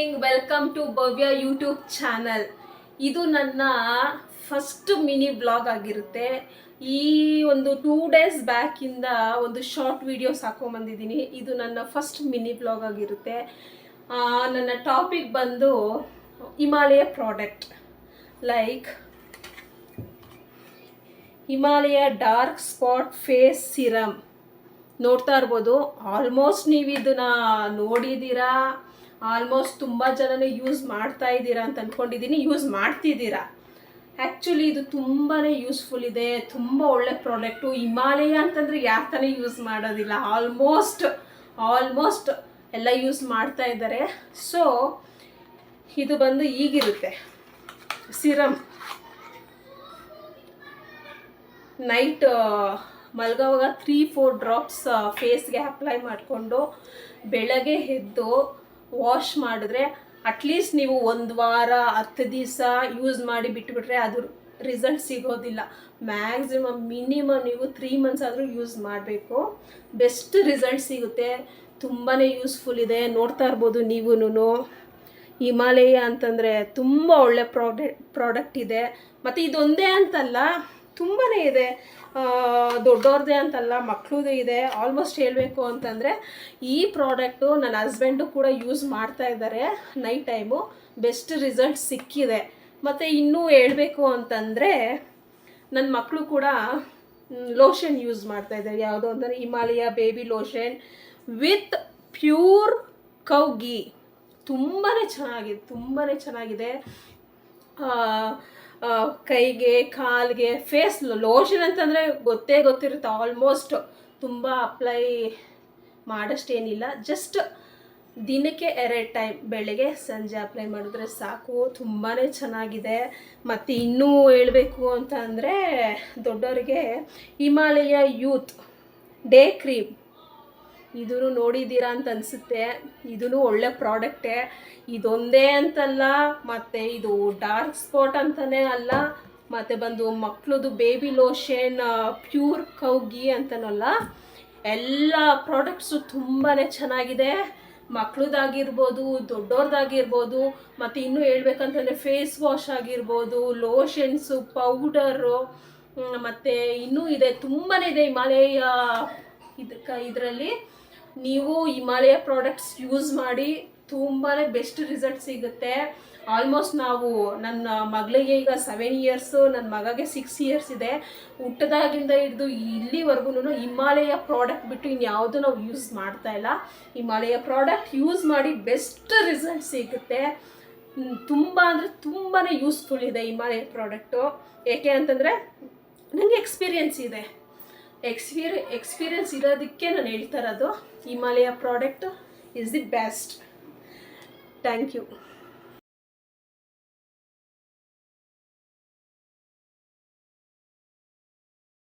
Morning, welcome to Bhavya YouTube channel. ಇದು ನನ್ನ first mini blog ಆಗಿರುತ್ತೆ. ಈ ಒಂದು 2 ಡೇಸ್ ಬ್ಯಾಕಿಂದ ಒಂದು ಶಾರ್ಟ್ ವಿಡಿಯೋಸ್ ಹಾಕೊಂಬಂದಿದ್ದೀನಿ. ಇದು ನನ್ನ ಫಸ್ಟ್ ಮಿನಿ ಬ್ಲಾಗ್ ಆಗಿರುತ್ತೆ. ನನ್ನ ಟಾಪಿಕ್ ಬಂದು Himalaya product like Himalaya dark spot face serum. ನೋಡ್ತಾ ಇರ್ಬೋದು, ಆಲ್ಮೋಸ್ಟ್ ನೀವು ಇದನ್ನು ನೋಡಿದ್ದೀರಾ, ಆಲ್ಮೋಸ್ಟ್ ತುಂಬ ಜನನೇ ಯೂಸ್ ಮಾಡ್ತಾ ಇದ್ದೀರಾ ಅಂತ ಅಂದ್ಕೊಂಡಿದ್ದೀನಿ. ಯೂಸ್ ಮಾಡ್ತಿದ್ದೀರಾ. ಆ್ಯಕ್ಚುಲಿ ಇದು ತುಂಬಾ ಯೂಸ್ಫುಲ್ ಇದೆ, ತುಂಬ ಒಳ್ಳೆ ಪ್ರಾಡಕ್ಟು. ಹಿಮಾಲಯ ಅಂತಂದರೆ ಯಾರು ತಾನೇ ಯೂಸ್ ಮಾಡೋದಿಲ್ಲ, ಆಲ್ಮೋಸ್ಟ್ ಎಲ್ಲ ಯೂಸ್ ಮಾಡ್ತಾ ಇದ್ದಾರೆ. ಸೊ ಇದು ಬಂದು ಈಗಿರುತ್ತೆ ಸಿರಮ್. ನೈಟ್ ಮಲ್ಗೋವಾಗ 3-4 ಡ್ರಾಪ್ಸ್ ಫೇಸ್ಗೆ ಅಪ್ಲೈ ಮಾಡಿಕೊಂಡು ಬೆಳಗ್ಗೆ ಎದ್ದು ವಾಶ್ ಮಾಡಿದ್ರೆ ಅಟ್ಲೀಸ್ಟ್ ನೀವು 1 ವಾರ 10 ದಿವಸ ಯೂಸ್ ಮಾಡಿ ಬಿಟ್ಟುಬಿಟ್ರೆ ಅದು ರಿಸಲ್ಟ್ ಸಿಗೋದಿಲ್ಲ. ಮ್ಯಾಕ್ಸಿಮಮ್ ಮಿನಿಮಮ್ ನೀವು 3 ಮಂತ್ಸ್ ಆದರೂ ಯೂಸ್ ಮಾಡಬೇಕು. ಬೆಸ್ಟ್ ರಿಸಲ್ಟ್ ಸಿಗುತ್ತೆ. ತುಂಬಾ ಯೂಸ್ಫುಲ್ ಇದೆ. ನೋಡ್ತಾ ಇರ್ಬೋದು ನೀವೂ. ಹಿಮಾಲಯ ಅಂತಂದರೆ ತುಂಬ ಒಳ್ಳೆ ಪ್ರಾಡಕ್ಟ್ ಇದೆ. ಮತ್ತು ಇದೊಂದೇ ಅಂತಲ್ಲ, ತುಂಬಾ ಇದೆ. ದೊಡ್ಡವ್ರದ್ದೇ ಅಂತಲ್ಲ, ಮಕ್ಕಳದು ಇದೆ. ಆಲ್ಮೋಸ್ಟ್ ಹೇಳಬೇಕು ಅಂತಂದರೆ ಈ ಪ್ರಾಡಕ್ಟು ನನ್ನ ಹಸ್ಬೆಂಡು ಕೂಡ ಯೂಸ್ ಮಾಡ್ತಾ ಇದ್ದಾರೆ ನೈಟ್ ಟೈಮು. ಬೆಸ್ಟ್ ರಿಸಲ್ಟ್ ಸಿಕ್ಕಿದೆ. ಮತ್ತು ಇನ್ನೂ ಹೇಳಬೇಕು ಅಂತಂದರೆ ನನ್ನ ಮಕ್ಕಳು ಕೂಡ ಲೋಷನ್ ಯೂಸ್ ಮಾಡ್ತಾ ಇದ್ದಾರೆ. ಯಾವುದೋ ಅಂದರೆ Himalaya baby lotion with pure cow ghee. ತುಂಬಾ ಚೆನ್ನಾಗಿದೆ. ಕೈಗೆ, ಕಾಲಿಗೆ, ಫೇಸ್ ಲೋಷನ್ ಅಂತಂದರೆ ಗೊತ್ತಿರುತ್ತೆ. ಆಲ್ಮೋಸ್ಟ್ ತುಂಬ ಅಪ್ಲೈ ಮಾಡೋಷ್ಟೇನಿಲ್ಲ. ಜಸ್ಟ್ ದಿನಕ್ಕೆ 2 ಟೈಮ್ ಬೆಳಗ್ಗೆ ಸಂಜೆ ಅಪ್ಲೈ ಮಾಡಿದ್ರೆ ಸಾಕು. ತುಂಬಾ ಚೆನ್ನಾಗಿದೆ. ಮತ್ತು ಇನ್ನೂ ಹೇಳಬೇಕು ಅಂತ ಅಂದರೆ ದೊಡ್ಡವರಿಗೆ ಹಿಮಾಲಯ ಯೂತ್ ಡೇ ಕ್ರೀಮ್, ಇದೂ ನೋಡಿದ್ದೀರಾ ಅಂತ ಅನಿಸುತ್ತೆ. ಇದೂ ಒಳ್ಳೆ ಪ್ರಾಡಕ್ಟೇ. ಇದೊಂದೇ ಅಂತಲ್ಲ, ಮತ್ತು ಇದು ಡಾರ್ಕ್ ಸ್ಪಾಟ್ ಅಂತಲೇ ಅಲ್ಲ, ಮತ್ತು ಬಂದು ಮಕ್ಕಳದು baby lotion pure cow ghee ಅಂತನಲ್ಲ. ಎಲ್ಲ ಪ್ರಾಡಕ್ಟ್ಸು ತುಂಬಾ ಚೆನ್ನಾಗಿದೆ. ಮಕ್ಕಳದಾಗಿರ್ಬೋದು, ದೊಡ್ಡವ್ರದ್ದಾಗಿರ್ಬೋದು. ಮತ್ತು ಇನ್ನೂ ಹೇಳ್ಬೇಕಂತಂದರೆ ಫೇಸ್ ವಾಶ್ ಆಗಿರ್ಬೋದು, ಲೋಷನ್ಸು, ಪೌಡರು, ಮತ್ತು ಇನ್ನೂ ಇದೆ, ತುಂಬಾ ಇದೆ ಹಿಮಾಲಯ ಇದರಲ್ಲಿ. ನೀವು ಹಿಮಾಲಯ ಪ್ರಾಡಕ್ಟ್ಸ್ ಯೂಸ್ ಮಾಡಿ, ತುಂಬಾ ಬೆಸ್ಟ್ ರಿಸಲ್ಟ್ ಸಿಗುತ್ತೆ. ಆಲ್ಮೋಸ್ಟ್ ನಾವು ನನ್ನ ಮಗಳಿಗೆ ಈಗ 7 ಇಯರ್ಸು, ನನ್ನ ಮಗಗೆ 6 ಇಯರ್ಸ್ ಇದೆ. ಹುಟ್ಟದಾಗಿಂದ ಹಿಡಿದು ಇಲ್ಲಿವರೆಗೂ ಹಿಮಾಲಯ ಪ್ರಾಡಕ್ಟ್ ಬಿಟ್ಟು ಇನ್ಯಾವುದು ನಾವು ಯೂಸ್ ಮಾಡ್ತಾ ಇಲ್ಲ. ಹಿಮಾಲಯ ಪ್ರಾಡಕ್ಟ್ ಯೂಸ್ ಮಾಡಿ ಬೆಸ್ಟ್ ರಿಸಲ್ಟ್ ಸಿಗುತ್ತೆ. ತುಂಬ ಅಂದರೆ ತುಂಬಾ ಯೂಸ್ಫುಲ್ ಇದೆ ಹಿಮಾಲಯ ಪ್ರಾಡಕ್ಟು. ಏಕೆ ಅಂತಂದರೆ ನನಗೆ ಎಕ್ಸ್ಪೀರಿಯೆನ್ಸ್ ಇದೆ. ಎಕ್ಸ್ಪೀರಿಯೆನ್ಸ್ ಇರೋದಕ್ಕೆ ನಾನು ಹೇಳ್ತಾ ಇರೋದು. Himalaya product is the best. Thank you.